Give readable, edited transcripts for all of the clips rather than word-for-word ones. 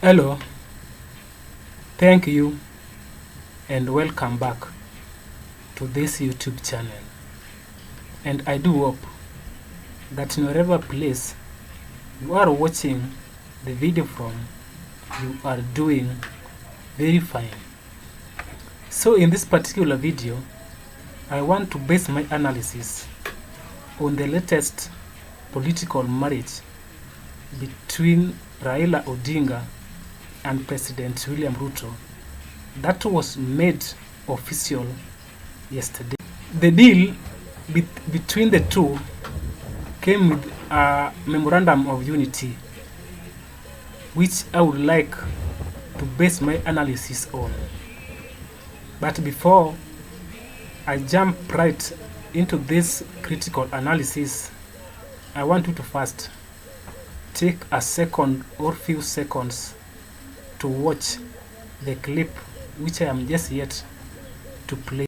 Hello, thank you and welcome back to this YouTube channel. And I do hope that in whatever place you are watching the video from, you are doing very fine. So in this particular video, I want to base my analysis on the latest political marriage between Raila Odinga and President William Ruto that was made official yesterday. The deal between the two came with a memorandum of unity, which I would like to base my analysis on. But before I jump right into this critical analysis, I want you to first take a second or few seconds to watch the clip which I am just yet to play.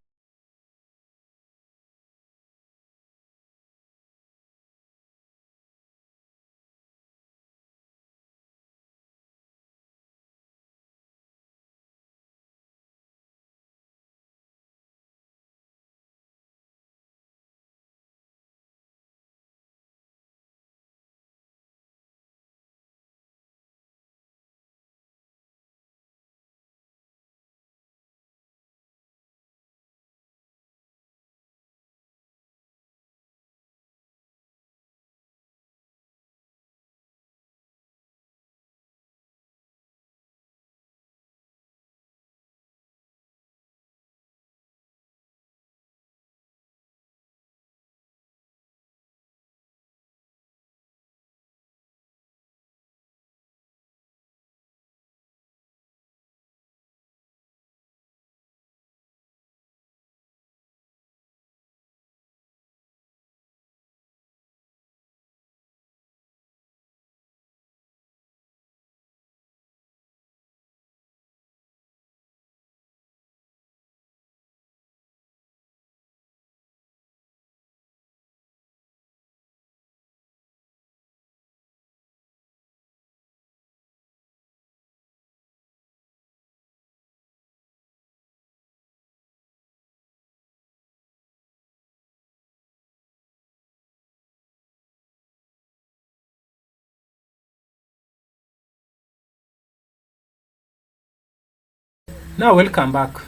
Now welcome back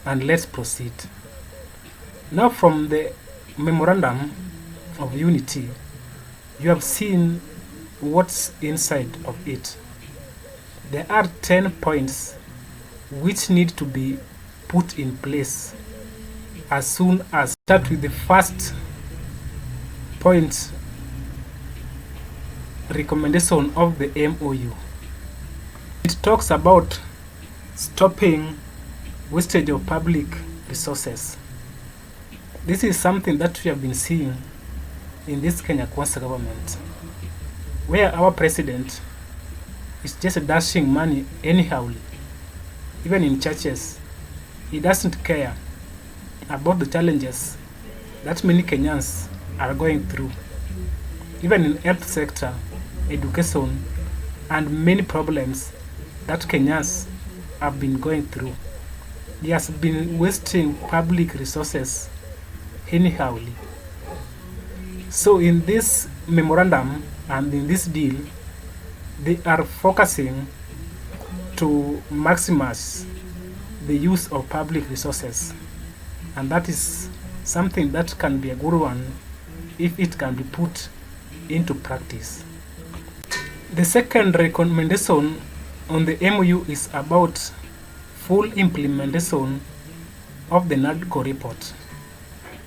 and let's proceed. Now from the memorandum of unity, you have seen what's inside of it. There are 10 points which need to be put in place as soon as. Start with the first point, recommendation of the MOU. It talks about stopping wastage of public resources. This is something that we have been seeing in this Kenya Kwanza government, where our president is just dashing money anyhow. Even in churches, he doesn't care about the challenges that many Kenyans are going through. Even in health sector, education, and many problems that Kenyans have been going through. He has been wasting public resources anyhow. So in this memorandum and in this deal, they are focusing to maximize the use of public resources, and that is something that can be a good one if it can be put into practice. The second recommendation on the MOU is about full implementation of the NADCO report.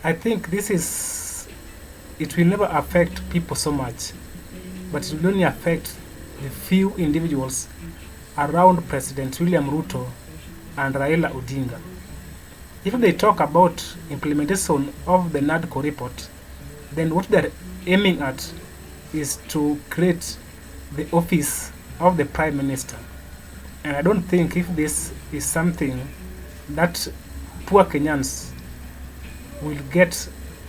I think it will never affect people so much, but it will only affect the few individuals around President William Ruto and Raila Odinga. If they talk about implementation of the NADCO report, then what they're aiming at is to create the office of the Prime Minister. And I don't think if this is something that poor Kenyans will get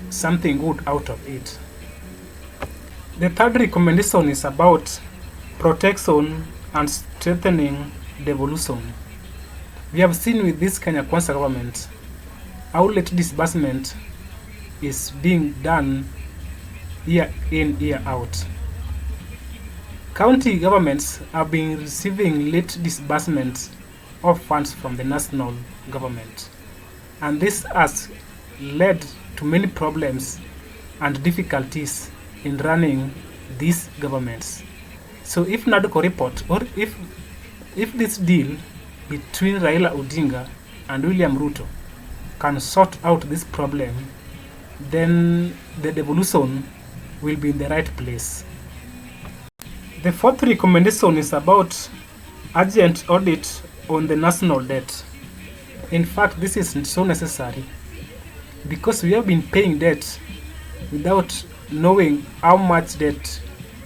something good out of it. The third recommendation is about protection and strengthening devolution. We have seen with this Kenya Kwanza government how late disbursement is being done year in, year out. County governments have been receiving late disbursement of funds from the national government, and this has led to many problems and difficulties in running these governments. So if NADCO report, or if this deal between Raila Odinga and William Ruto can sort out this problem, then the devolution will be in the right place. The fourth recommendation is about urgent audit on the national debt. In fact, this is so necessary because we have been paying debt without knowing how much debt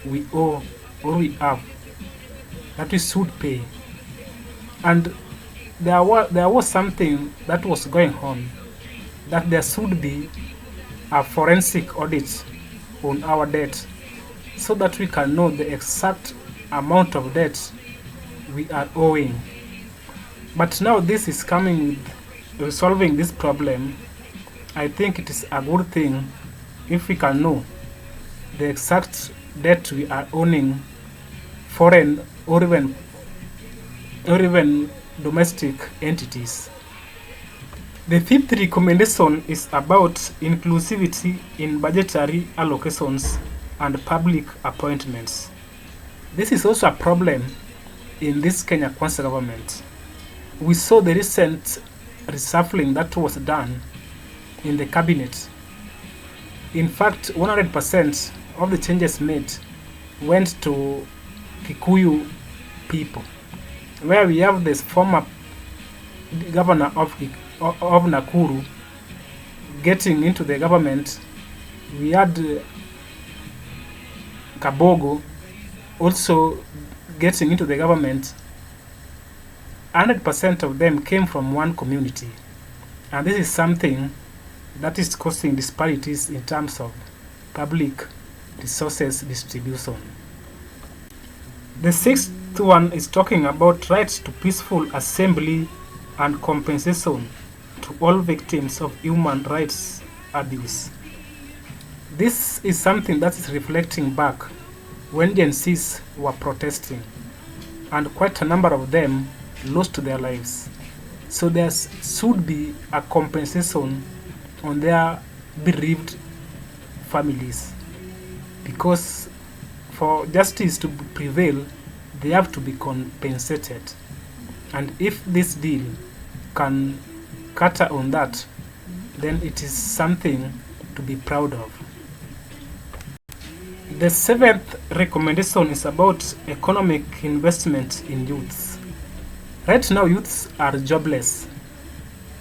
we owe or we have that we should pay. And there was something that was going on, that there should be a forensic audit on our debt so that we can know the exact amount of debt we are owing. But now this is coming with resolving this problem. I think it is a good thing if we can know the exact debt we are owing, foreign or even domestic entities. The fifth recommendation is about inclusivity in budgetary allocations and public appointments. This is also a problem in this Kenya Kwanza government. We saw the recent reshuffling that was done in the cabinet. In fact, 100% of the changes made went to Kikuyu people, where we have this former governor of Nakuru getting into the government. We had Kabogo also getting into the government. 100% of them came from one community, and this is something that is causing disparities in terms of public resources distribution. The sixth one is talking about rights to peaceful assembly and compensation to all victims of human rights abuse. This is something that is reflecting back when Gen Zs were protesting, and quite a number of them lost their lives. So there should be a compensation on their bereaved families, because for justice to prevail, they have to be compensated. And if this deal can cater on that, then it is something to be proud of. The seventh recommendation is about economic investment in youths. Right now, youths are jobless,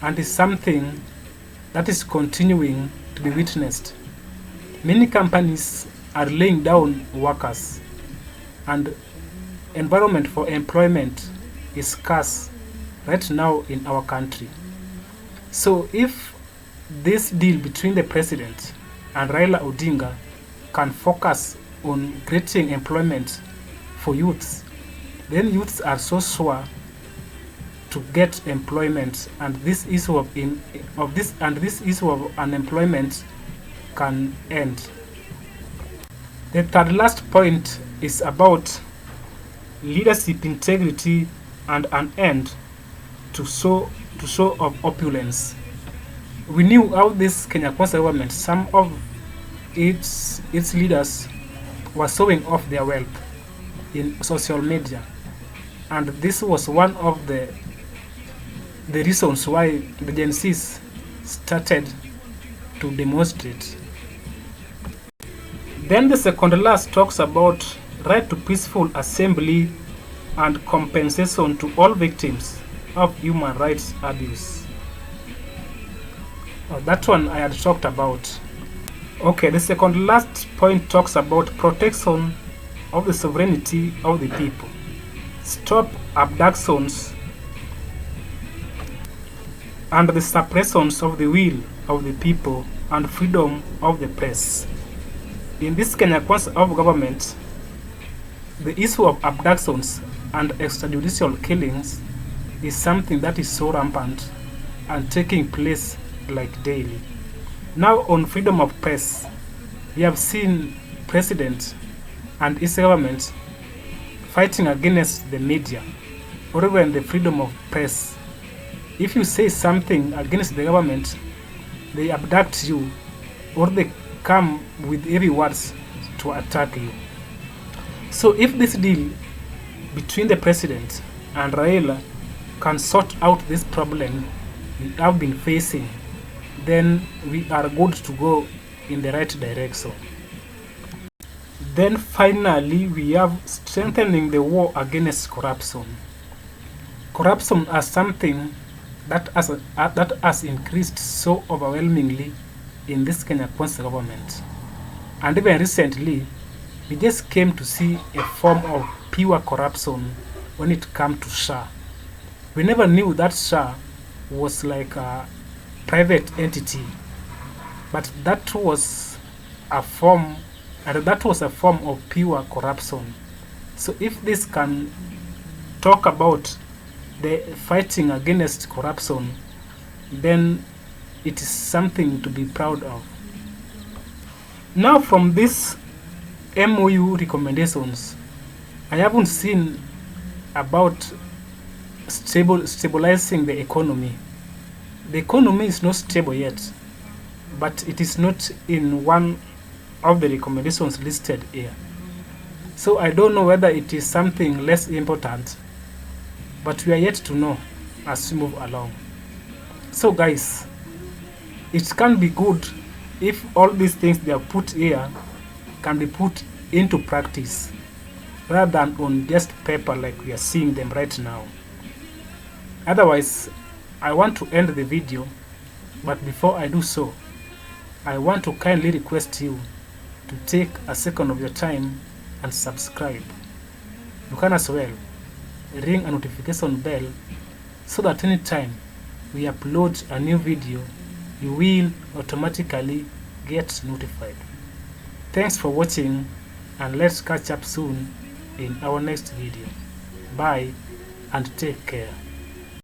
and is something that is continuing to be witnessed. Many companies are laying down workers, and environment for employment is scarce right now in our country. So if this deal between the president and Raila Odinga can focus on creating employment for youths, then youths are so sure to get employment, and this issue of unemployment can end. The third last point is about leadership integrity and an end to show of opulence. We knew how this Kenya Kwanza government, some of its leaders were showing off their wealth in social media, and this was one of the reasons why the Gen Zs started to demonstrate. Then the second last talks about right to peaceful assembly and compensation to all victims of human rights abuse. That one I had talked about. Okay, the second last point talks about protection of the sovereignty of the people. Stop abductions and the suppressions of the will of the people and freedom of the press. In this Kenya Kwanza of government, The issue of abductions and extrajudicial killings is something that is so rampant and taking place like daily. Now on freedom of press, we have seen President and his government fighting against the media or even the freedom of press. If you say something against the government, they abduct you or they come with heavy words to attack you. So if this deal between the president and Raila can sort out this problem we have been facing, then we are good to go in the right direction. Then finally, we have strengthening the war against corruption. Corruption is something that has increased so overwhelmingly in this Kenya Kwanza government. And even recently, we just came to see a form of pure corruption when it comes to SHA. We never knew that SHA was like a private entity, but that was a form of pure corruption. So if this can talk about the fighting against corruption, then it is something to be proud of. Now from this MOU recommendations, I haven't seen about stabilizing the economy. The economy is not stable yet, but it is not in one of the recommendations listed here. So I don't know whether it is something less important, but we are yet to know as we move along. So guys, it can be good if all these things they are put here can be put into practice rather than on just paper like we are seeing them right now. Otherwise, I want to end the video, but before I do so, I want to kindly request you to take a second of your time and subscribe. You can as well ring a notification bell so that anytime we upload a new video, you will automatically get notified. Thanks for watching, and let's catch up soon in our next video. Bye and take care.